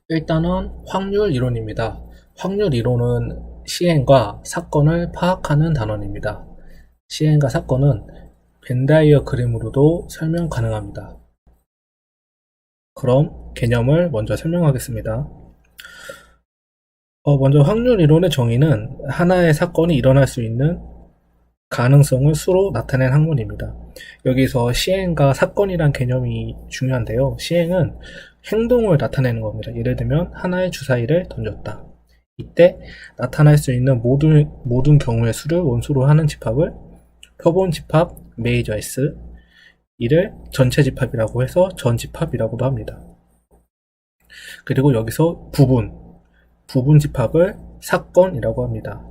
일단은 확률 이론입니다. 확률 이론은 시행과 사건을 파악하는 단원입니다. 시행과 사건은 벤다이어그램으로도 설명 가능합니다. 그럼 개념을 먼저 설명하겠습니다. 먼저 확률 이론의 정의는 하나의 사건이 일어날 수 있는 가능성을 수로 나타낸 학문입니다. 여기서 시행과 사건이란 개념이 중요한데요. 시행은 행동을 나타내는 겁니다. 예를 들면 하나의 주사위를 던졌다. 이때 나타날 수 있는 모든 경우의 수를 원수로 하는 집합을 표본 집합 메이저 S, 이를 전체 집합이라고 해서 전집합이라고도 합니다. 그리고 여기서 부분 집합을 사건이라고 합니다.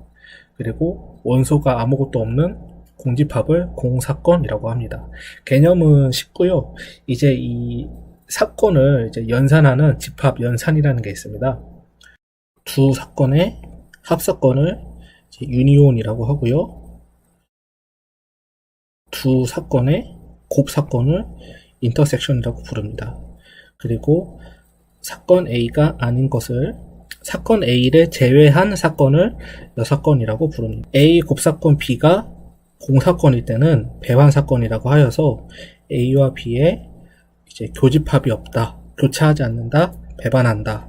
그리고 원소가 아무것도 없는 공집합을 공사건이라고 합니다. 개념은 쉽고요. 이제 이 사건을 이제 연산하는 집합 연산이라는 게 있습니다. 두 사건의 합사건을 유니온이라고 하고요. 두 사건의 곱사건을 인터섹션이라고 부릅니다. 그리고 사건 A가 아닌 것을 사건 A를 제외한 사건을 여사건이라고 부릅니다. A 곱사건 B가 공사건일 때는 배반사건이라고 하여서 A와 B의 이제 교집합이 없다, 교차하지 않는다, 배반한다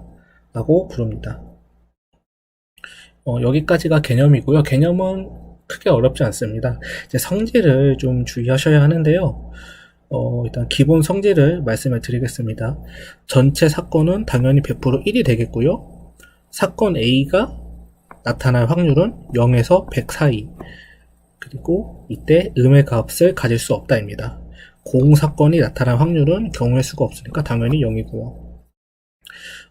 라고 부릅니다. 여기까지가 개념이고요. 개념은 크게 어렵지 않습니다. 이제 성질을 좀 주의하셔야 하는데요. 일단 기본 성질을 말씀을 드리겠습니다. 전체 사건은 당연히 100% 1이 되겠고요. 사건 A가 나타날 확률은 0에서 100 사이, 그리고 이때 음의 값을 가질 수 없다입니다. 공사건이 나타날 확률은 경우의 수가 없으니까 당연히 0이고요.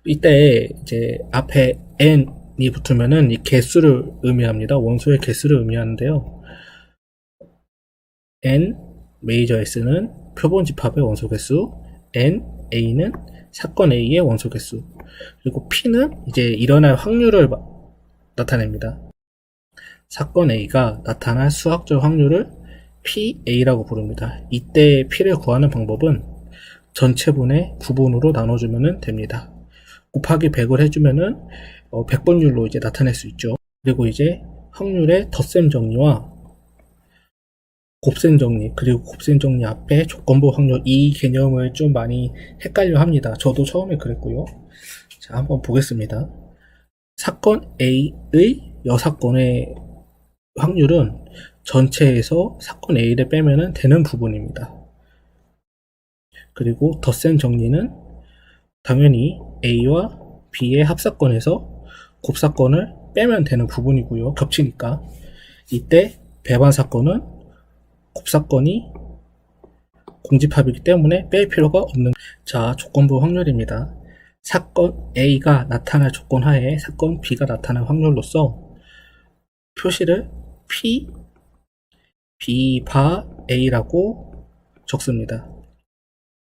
이때 이제 앞에 n이 붙으면은 이 개수를 의미합니다. 원소의 개수를 의미하는데요. n 메이저 S는 표본 집합의 원소 개수, n A는 사건 A의 원소 개수, 그리고 P는 이제 일어날 확률을 나타냅니다. 사건 A가 나타날 수학적 확률을 PA라고 부릅니다. 이때 P를 구하는 방법은 전체분의 부분으로 나눠주면 됩니다. 곱하기 100을 해주면은 100분율로 이제 나타낼 수 있죠. 그리고 이제 확률의 덧셈 정리와 곱셈 정리, 그리고 곱셈 정리 앞에 조건부 확률, 이 개념을 좀 많이 헷갈려 합니다. 저도 처음에 그랬고요. 자, 한번 보겠습니다. 사건 A의 여사건의 확률은 전체에서 사건 A를 빼면 되는 부분입니다. 그리고 덧셈 정리는 당연히 A와 B의 합사건에서 곱사건을 빼면 되는 부분이고요. 겹치니까. 이때 배반 사건은 곱사건이 공집합이기 때문에 뺄 필요가 없는. 자, 조건부 확률입니다. 사건 A가 나타날 조건 하에 사건 B가 나타날 확률로서 표시를 B 바 A라고 적습니다.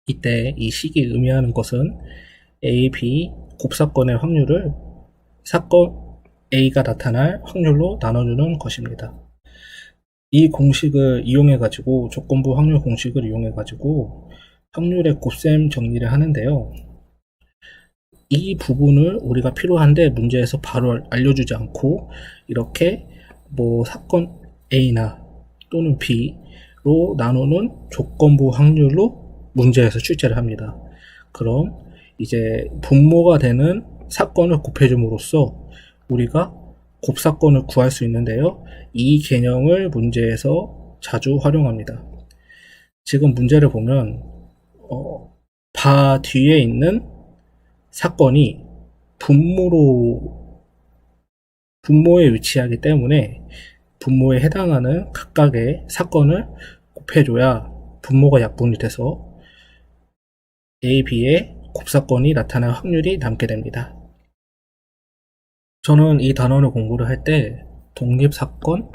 이때 이 식이 의미하는 것은 A, B 곱사건의 확률을 사건 A가 나타날 확률로 나눠주는 것입니다. 이 공식을 이용해 가지고, 조건부 확률 공식을 이용해 가지고 확률의 곱셈 정리를 하는데요. 이 부분을 우리가 필요한데 문제에서 바로 알려주지 않고 이렇게 뭐 사건 A나 또는 B로 나누는 조건부 확률로 문제에서 출제를 합니다. 그럼 이제 분모가 되는 사건을 곱해줌으로써 우리가 곱사건을 구할 수 있는데요. 이 개념을 문제에서 자주 활용합니다. 지금 문제를 보면 바 뒤에 있는 사건이 분모에 위치하기 때문에 분모에 해당하는 각각의 사건을 곱해줘야 분모가 약분이 돼서 A, B의 곱사건이 나타날 확률이 남게 됩니다. 저는 이 단원을 공부를 할 때 독립사건,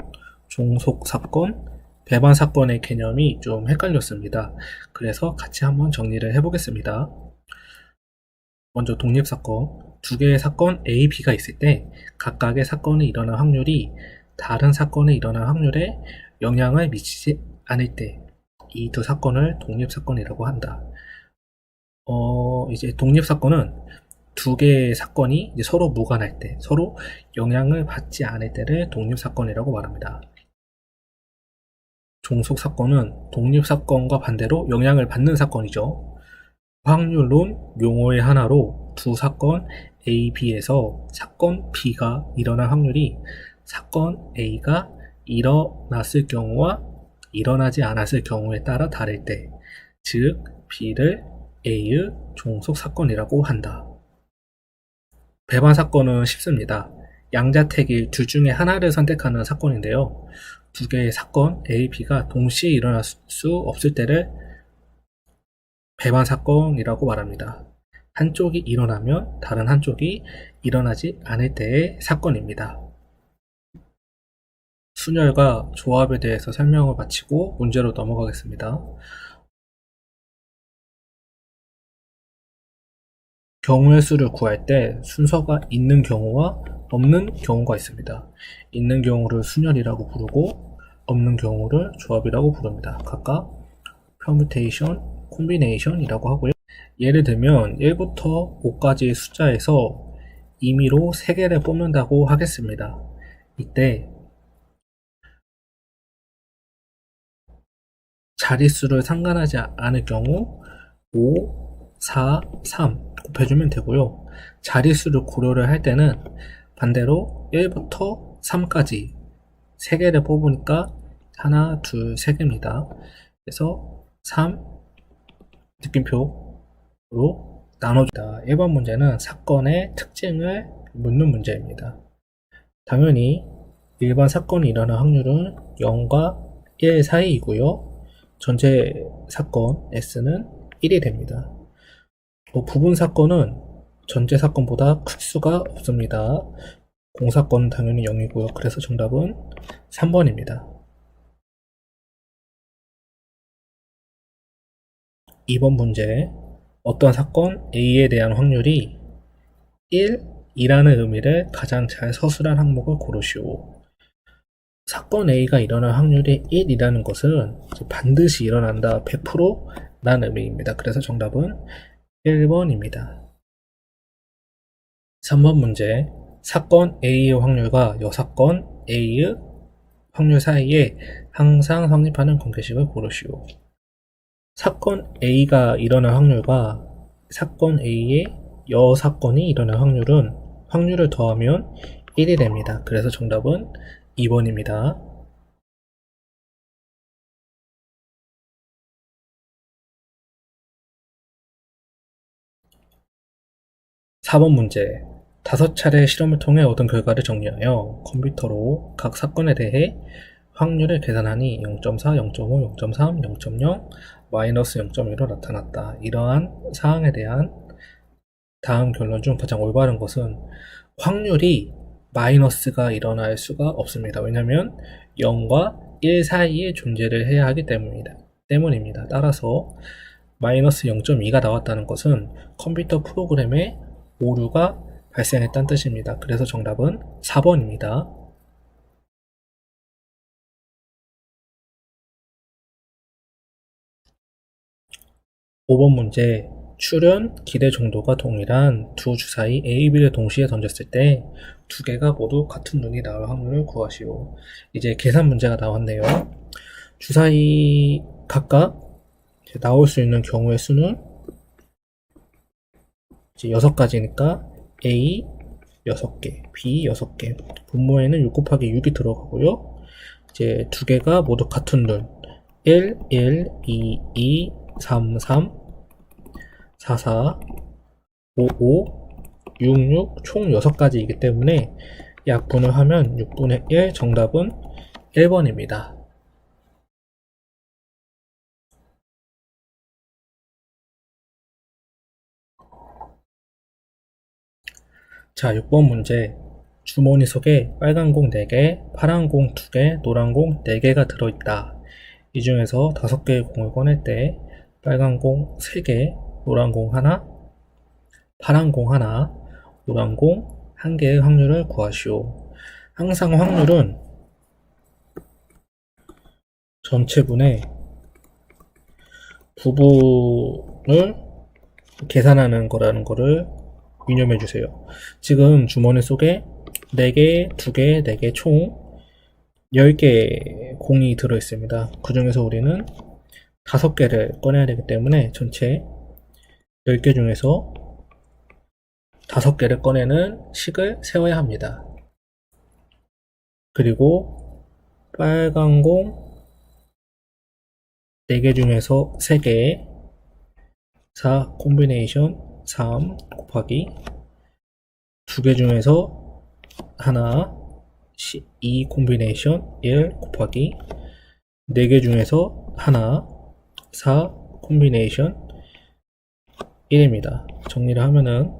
종속사건, 배반사건의 개념이 좀 헷갈렸습니다. 그래서 같이 한번 정리를 해보겠습니다. 먼저 독립사건, 두 개의 사건 A, B가 있을 때 각각의 사건이 일어날 확률이 다른 사건이 일어날 확률에 영향을 미치지 않을 때 이 두 사건을 독립사건이라고 한다. 이제 독립사건은 두 개의 사건이 이제 서로 무관할 때, 서로 영향을 받지 않을 때를 독립사건이라고 말합니다. 종속사건은 독립사건과 반대로 영향을 받는 사건이죠. 확률론 용어의 하나로 두 사건 A, B에서 사건 B가 일어날 확률이 사건 A가 일어났을 경우와 일어나지 않았을 경우에 따라 다를 때, 즉 B를 A의 종속사건이라고 한다. 배반 사건은 쉽습니다. 양자택일 둘 중에 하나를 선택하는 사건인데요. 두 개의 사건 A, B가 동시에 일어날 수 없을 때를 배반 사건이라고 말합니다. 한쪽이 일어나면 다른 한쪽이 일어나지 않을 때의 사건입니다. 순열과 조합에 대해서 설명을 마치고 문제로 넘어가겠습니다. 경우의 수를 구할 때 순서가 있는 경우와 없는 경우가 있습니다. 있는 경우를 순열이라고 부르고 없는 경우를 조합이라고 부릅니다. 각각 permutation, combination이라고 하고요. 예를 들면 1부터 5까지의 숫자에서 임의로 3개를 뽑는다고 하겠습니다. 이때 자릿수를 상관하지 않을 경우 5, 4, 3 곱해주면 되고요. 자릿수를 고려를 할 때는 반대로 1부터 3까지 3개를 뽑으니까 하나, 둘, 3개입니다. 그래서 3 느낌표로 나눠줍니다. 1번 문제는 사건의 특징을 묻는 문제입니다. 당연히 일반 사건이 일어날 확률은 0과 1 사이이고요. 전체 사건 S는 1이 됩니다. 부분 사건은 전체 사건보다 클 수가 없습니다. 공사건은 당연히 0이고요. 그래서 정답은 3번입니다. 2번 문제. 어떤 사건 A에 대한 확률이 1이라는 의미를 가장 잘 서술한 항목을 고르시오. 사건 A가 일어날 확률이 1이라는 것은 반드시 일어난다 100%라는 의미입니다. 그래서 정답은 1번입니다. 3번 문제. 사건 A의 확률과 여사건 A의 확률 사이에 항상 성립하는 관계식을 고르시오. 사건 A가 일어날 확률과 사건 A의 여사건이 일어날 확률은 확률을 더하면 1이 됩니다. 그래서 정답은 2번입니다. 4번 문제. 5차례 실험을 통해 얻은 결과를 정리하여 컴퓨터로 각 사건에 대해 확률을 계산하니 0.4, 0.5, 0.3, 0.0, 마이너스 0.1로 나타났다. 이러한 사항에 대한 다음 결론 중 가장 올바른 것은 확률이 마이너스가 일어날 수가 없습니다. 왜냐하면 0과 1 사이에 존재를 해야 하기 때문입니다. 따라서 마이너스 0.2가 나왔다는 것은 컴퓨터 프로그램에 오류가 발생했다는 뜻입니다. 그래서 정답은 4번입니다. 5번 문제. 출현, 기대 정도가 동일한 두 주사위 A, B를 동시에 던졌을 때 두 개가 모두 같은 눈이 나올 확률을 구하시오. 이제 계산 문제가 나왔네요. 주사위 각각 나올 수 있는 경우의 수는 이제 6가지니까 A 6개, B 6개, 분모에는 6 곱하기 6이 들어가고요. 이제 두 개가 모두 같은 눈 1, 1, 2, 2, 3, 3, 4, 4, 5, 5, 6, 6, 총 6가지이기 때문에 약분을 하면 6분의 1, 정답은 1번입니다. 자, 6번 문제. 주머니 속에 빨간 공 4개, 파란 공 2개, 노란 공 4개가 들어있다. 이 중에서 5개의 공을 꺼낼 때 빨간 공 3개, 노란 공 하나, 파란 공 하나, 노란 공 1개의 확률을 구하시오. 항상 확률은 전체분의 부분을 계산하는 거라는 거를 유념해 주세요. 지금 주머니 속에 4개, 2개, 4개 총 10개 공이 들어 있습니다. 그 중에서 우리는 5개를 꺼내야 되기 때문에 전체 10개 중에서 5개를 꺼내는 식을 세워야 합니다. 그리고 빨간 공 4개 중에서 3개 4 콤비네이션 3 곱하기 2개 중에서 하나 2 콤비네이션 1 곱하기 4개 중에서 하나 4 콤비네이션 1입니다. 정리를 하면은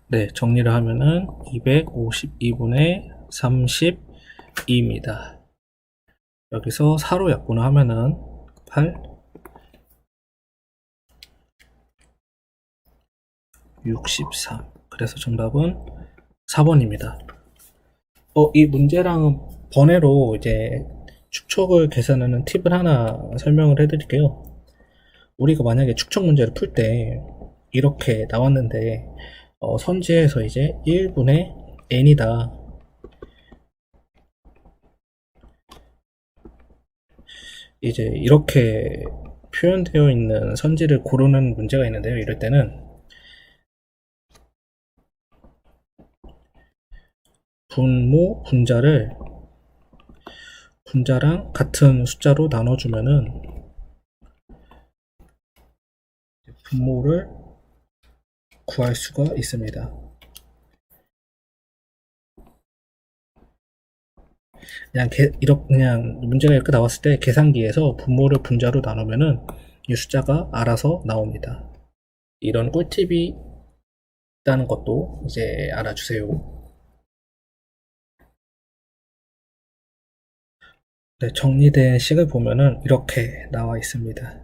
네, 정리를 하면은 252분의 32입니다. 여기서 4로 약분을 하면은 8, 63. 그래서 정답은 4번입니다. 이 문제랑 번외로 이제 축척을 계산하는 팁을 하나 설명을 해드릴게요. 우리가 만약에 축척 문제를 풀 때 이렇게 나왔는데 선지에서 이제 1분의 n이다. 이제 이렇게 표현되어 있는 선지를 고르는 문제가 있는데요. 이럴 때는 분모, 분자랑 같은 숫자로 나눠주면은 분모를 구할 수가 있습니다. 그냥 문제가 이렇게 나왔을 때 계산기에서 분모를 분자로 나누면은 이 숫자가 알아서 나옵니다. 이런 꿀팁이 있다는 것도 이제 알아주세요. 네, 정리된 식을 보면은 이렇게 나와 있습니다.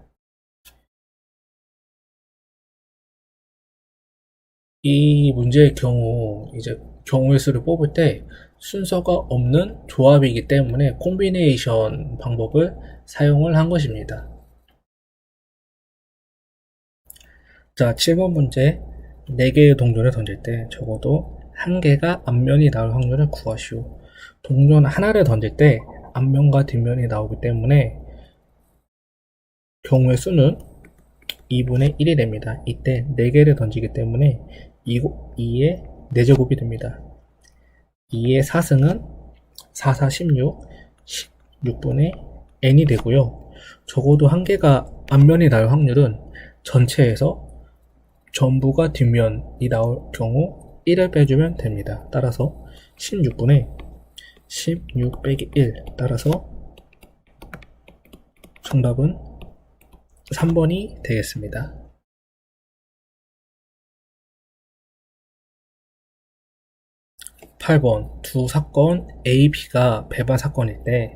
이 문제의 경우 이제 경우의 수를 뽑을 때 순서가 없는 조합이기 때문에 콤비네이션 방법을 사용을 한 것입니다. 자, 7번 문제 4개의 동전을 던질 때 적어도 1개가 앞면이 나올 확률을 구하시오. 동전 하나를 던질 때 앞면과 뒷면이 나오기 때문에 경우의 수는 2분의 1이 됩니다. 이때 4개를 던지기 때문에 2의 4제곱이 됩니다. 2의 4승은 4, 4, 16, 16분의 n이 되고요. 적어도 1개가 앞면이 나올 확률은 전체에서 전부가 뒷면이 나올 경우 1을 빼주면 됩니다. 따라서 16분의 16 빼기 1 따라서 정답은 3번이 되겠습니다. 8번 두 사건 A, B가 배반 사건일 때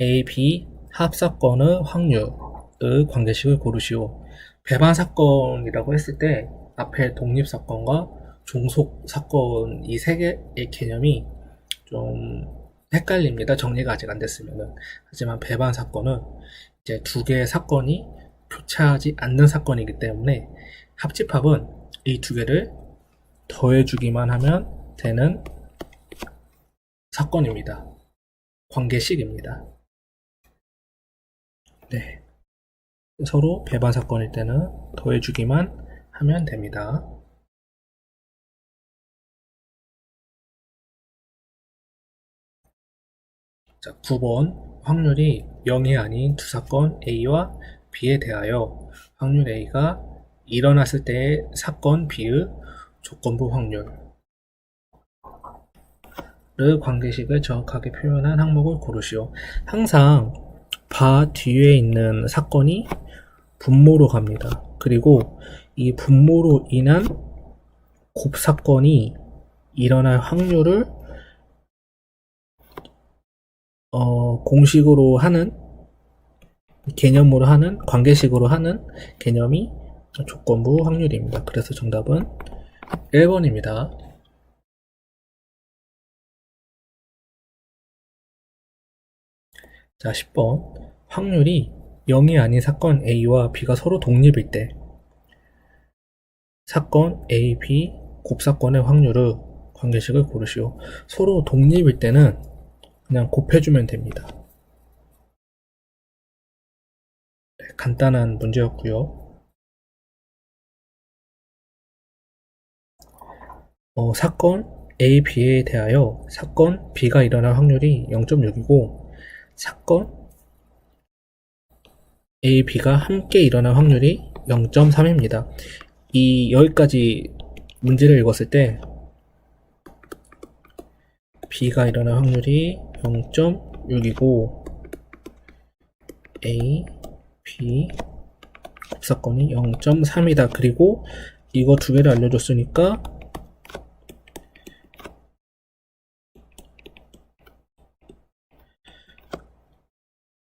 A, B 합사건의 확률의 관계식을 고르시오. 배반 사건이라고 했을 때 앞에 독립 사건과 종속 사건 이 세 개의 개념이 좀 헷갈립니다. 정리가 아직 안 됐으면은. 하지만 배반 사건은 이제 두 개의 사건이 교차하지 않는 사건이기 때문에 합집합은 이 두 개를 더해주기만 하면 되는 사건입니다. 관계식입니다. 네. 서로 배반 사건일 때는 더해주기만 하면 됩니다. 자, 9번 확률이 0이 아닌 두 사건 A와 B에 대하여 확률 A가 일어났을 때의 사건 B의 조건부 확률 를 관계식을 정확하게 표현한 항목을 고르시오. 항상 바 뒤에 있는 사건이 분모로 갑니다. 그리고 이 분모로 인한 곱사건이 일어날 확률을 공식으로 하는 개념으로 하는 관계식으로 하는 개념이 조건부 확률입니다. 그래서 정답은 1번입니다. 자, 10번. 확률이 0이 아닌 사건 A와 B가 서로 독립일 때 사건 A, B 곱사건의 확률을 관계식을 고르시오. 서로 독립일 때는 그냥 곱해주면 됩니다. 네, 간단한 문제였고요. 사건 A, B에 대하여 사건 B가 일어날 확률이 0.6이고 사건 A, B가 함께 일어날 확률이 0.3입니다. 여기까지 문제를 읽었을 때 B가 일어날 확률이 0.6이고 A, B 곱사건이 0.3이다. 그리고 이거 두 개를 알려줬으니까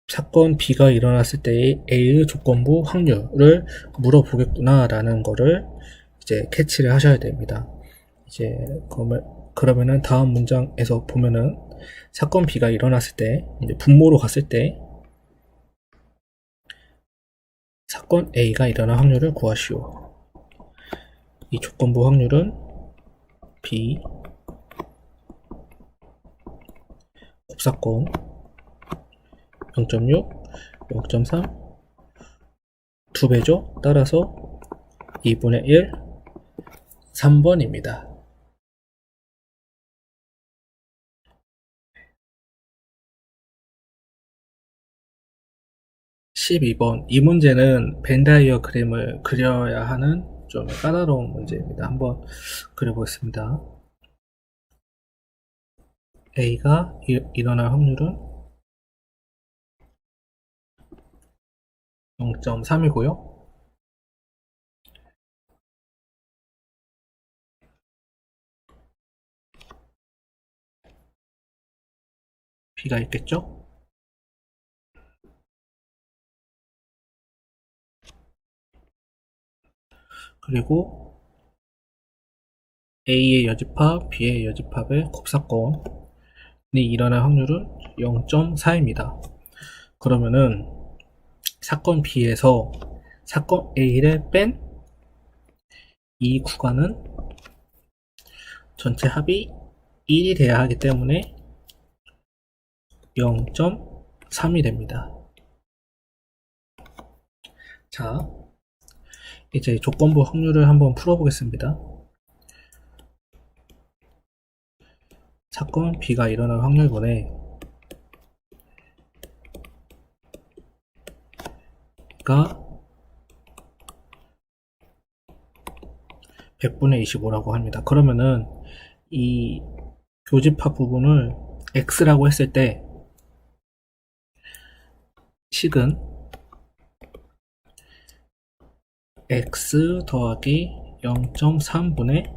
사건 B가 일어났을 때의 A의 조건부 확률을 물어보겠구나 라는 거를 이제 캐치를 하셔야 됩니다. 이제 그러면은 다음 문장에서 보면은 사건 B가 일어났을 때 이제 분모로 갔을 때 사건 A가 일어날 확률을 구하시오. 이 조건부 확률은 B 곱사건 0.6, 0.3 2배죠. 따라서 2분의 1 3번입니다. 12번. 이 문제는 벤 다이어그램을 그려야 하는 좀 까다로운 문제입니다. 한번 그려보겠습니다. A가 일어날 확률은 0.3이고요. B가 있겠죠? 그리고 A의 여집합, B의 여집합의 곱사건이 일어날 확률은 0.4입니다. 그러면은 사건 B에서 사건 A를 뺀 이 구간은 전체 합이 1이 돼야 하기 때문에 0.3이 됩니다. 자, 이제 조건부 확률을 한번 풀어보겠습니다. 사건 B가 일어날 확률분의 가 100분의 25라고 합니다. 그러면은 이 교집합 부분을 x라고 했을 때 식은 x 더하기 0.3분의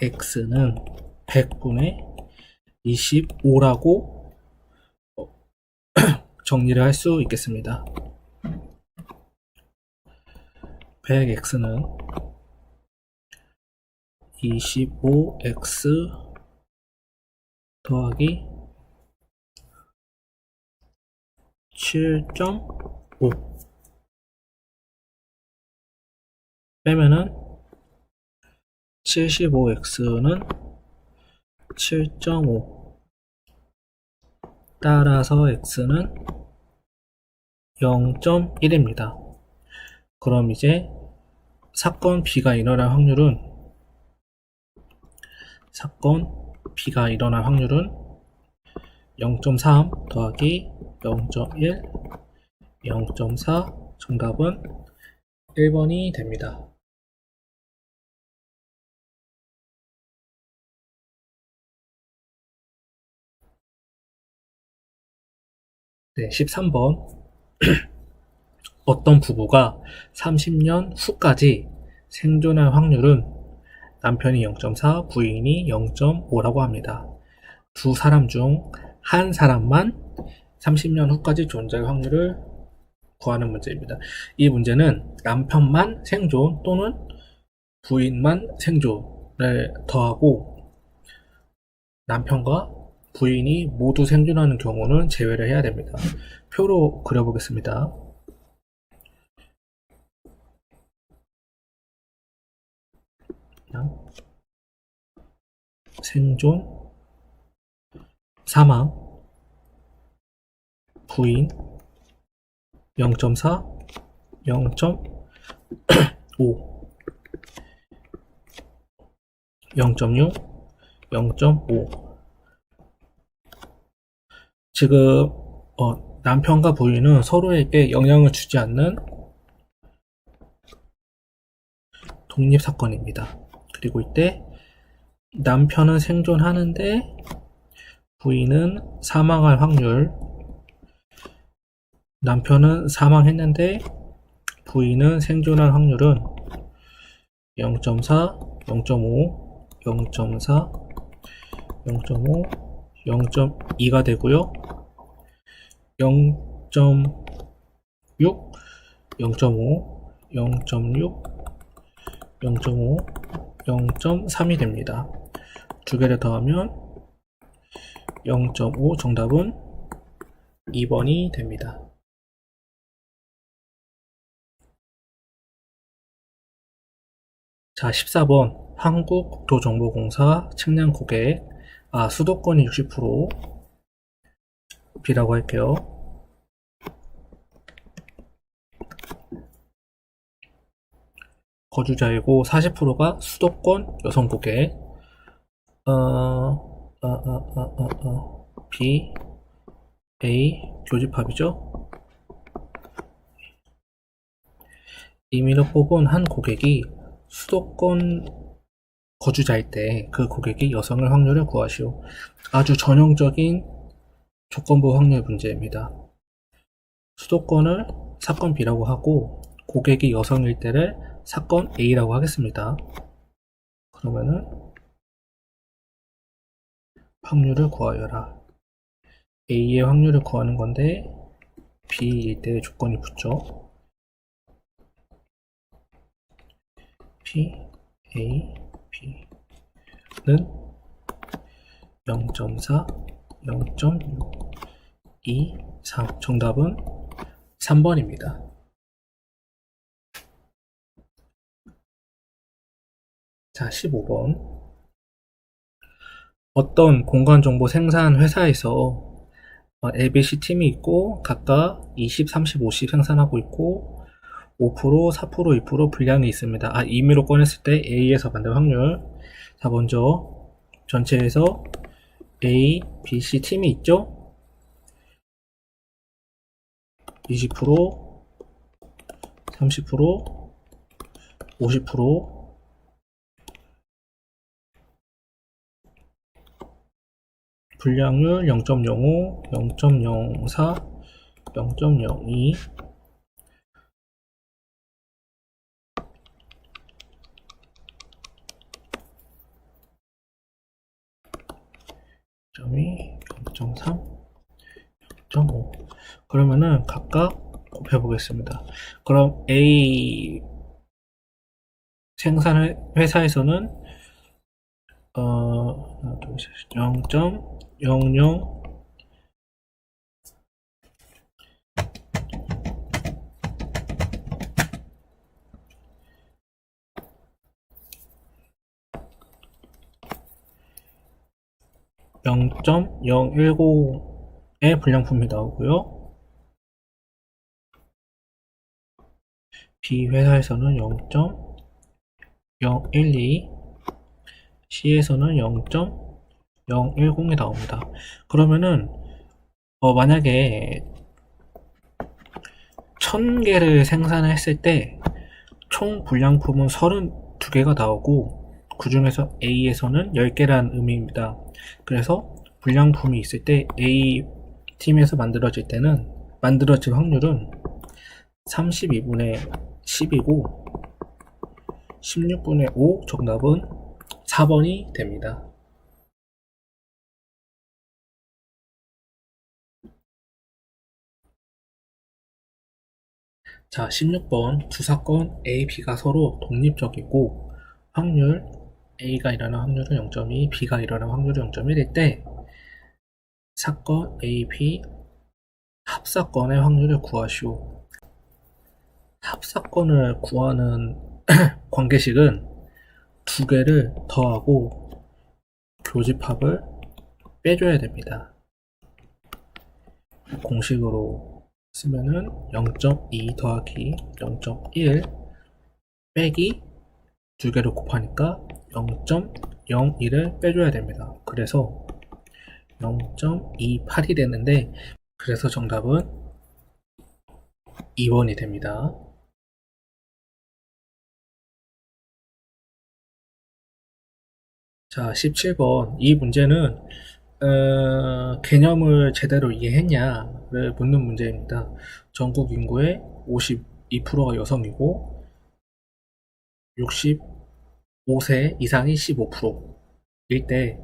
x는 100분의 25라고 정리를 할 수 있겠습니다. 100x는 25x 더하기 7.5 빼면은 75x는 7.5 따라서 x는 0.1입니다. 그럼 이제 사건 B가 일어날 확률은 0.1 0.3 더하기 0.1, 0.4 정답은 1번이 됩니다. 네, 13번. 어떤 부부가 30년 후까지 생존할 확률은 남편이 0.4, 부인이 0.5라고 합니다. 두 사람 중 한 사람만 30년 후까지 존재할 확률을 구하는 문제입니다. 이 문제는 남편만 생존 또는 부인만 생존을 더하고 남편과 부인이 모두 생존하는 경우는 제외를 해야 됩니다. 표로 그려보겠습니다. 생존, 사망, 부인, 0.4, 0.5, 0.6, 0.5. 지금 남편과 부인은 서로에게 영향을 주지 않는 독립사건입니다. 그리고 이때 남편은 생존하는데 부인은 사망할 확률, 남편은 사망했는데 부인은 생존할 확률은 0.4, 0.5, 0.4, 0.5, 0.2가 되고요. 0.6, 0.5, 0.6, 0.5, 0.3이 됩니다. 두 개를 더하면 0.5 정답은 2번이 됩니다. 자, 14번 한국국토정보공사 측량 고객 수도권이 60%, B라고 할게요. 거주자이고 40%가 수도권 여성 고객. B, A 교집합이죠. 임의로 뽑은 한 고객이 수도권 거주자일 때 그 고객이 여성일 확률을 구하시오. 아주 전형적인 조건부 확률 문제입니다. 수도권을 사건 B라고 하고 고객이 여성일 때를 사건 A라고 하겠습니다. 그러면은 확률을 구하여라. A의 확률을 구하는 건데 B일 때의 조건이 붙죠. P, A, B는 0.4, 0.6, 2, 3. 정답은 3번입니다. 자, 15번. 어떤 공간정보 생산 회사에서 ABC 팀이 있고 각각 20, 30, 50 생산하고 있고 5%, 4%, 2% 분량이 있습니다. 임의로 꺼냈을 때 A에서 만든 확률. 자, 먼저 전체에서 A, B, C 팀이 있죠? 20%, 30%, 50%, 분량률 0.05, 0.04, 0.02. 점이 0.3, 0.5. 그러면은 각각 곱해보겠습니다. 그럼 A 생산 회사에서는 하나, 둘, 셋, 0.00 0.010의 불량품이 나오고요. B 회사에서는 0.012, C에서는 0.010이 나옵니다. 그러면은 만약에 1000개를 생산했을 때 총 불량품은 32개가 나오고 그 중에서 A에서는 10개란 의미입니다. 그래서 불량품이 있을 때 A팀에서 만들어질 확률은 32분의 10이고 16분의 5 정답은 4번이 됩니다. 자, 16번 두 사건 A, B가 서로 독립적이고 확률 A가 일어날 확률은 0.2, B가 일어날 확률은 0.1일 때 사건 A, B 합사건의 확률을 구하시오. 합사건을 구하는 관계식은 두 개를 더하고 교집합을 빼줘야 됩니다. 공식으로 쓰면은 0.2 더하기 0.1 빼기 두 개를 곱하니까 0.01을 빼줘야 됩니다. 그래서 0.28이 되는데 그래서 정답은 2번이 됩니다. 자, 17번. 이 문제는 개념을 제대로 이해했냐를 묻는 문제입니다. 전국 인구의 52%가 여성이고 65세 이상이 15%일 때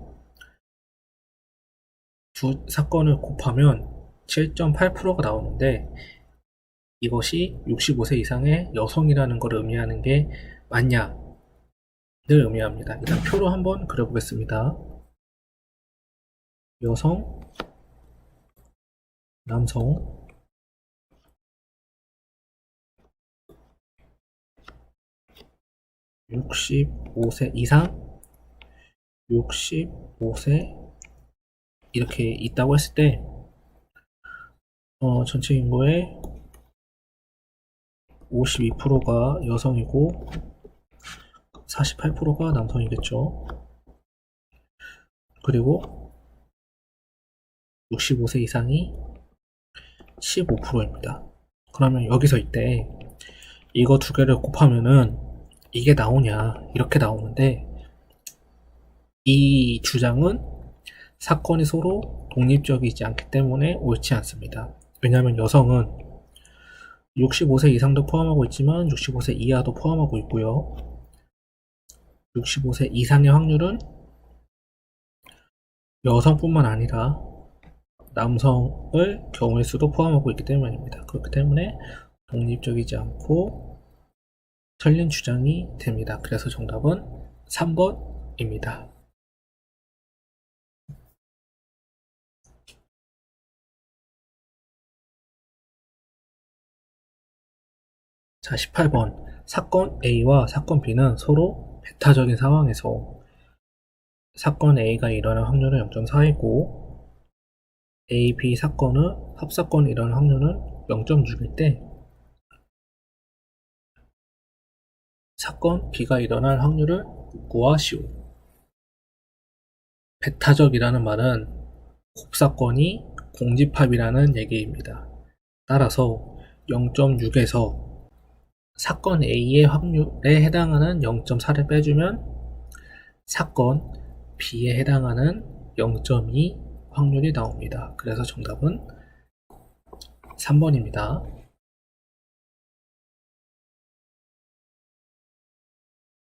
두 사건을 곱하면 7.8%가 나오는데 이것이 65세 이상의 여성이라는 걸 의미하는 게 맞냐를 의미합니다. 일단 표로 한번 그려보겠습니다. 여성, 남성, 65세 이상, 65세 이렇게 있다고 했을 때 전체 인구의 52%가 여성이고 48%가 남성이겠죠. 그리고 65세 이상이 15%입니다. 그러면 여기서 이때 이거 두 개를 곱하면은 이게 나오냐 이렇게 나오는데 이 주장은 사건이 서로 독립적이지 않기 때문에 옳지 않습니다. 왜냐하면 여성은 65세 이상도 포함하고 있지만 65세 이하도 포함하고 있고요. 65세 이상의 확률은 여성뿐만 아니라 남성의 경우의 수도 포함하고 있기 때문입니다. 그렇기 때문에 독립적이지 않고 틀린 주장이 됩니다. 그래서 정답은 3번입니다. 자, 18번. 사건 A와 사건 B는 서로 배타적인 상황에서 사건 A가 일어날 확률은 0.4이고 A, B 사건은 합사건이 일어날 확률은 0.6일 때 사건 B가 일어날 확률을 구하시오. 배타적이라는 말은 곱사건이 공집합이라는 얘기입니다. 따라서 0.6에서 사건 A의 확률에 해당하는 0.4를 빼주면 사건 B에 해당하는 0.2 확률이 나옵니다. 그래서 정답은 3번입니다.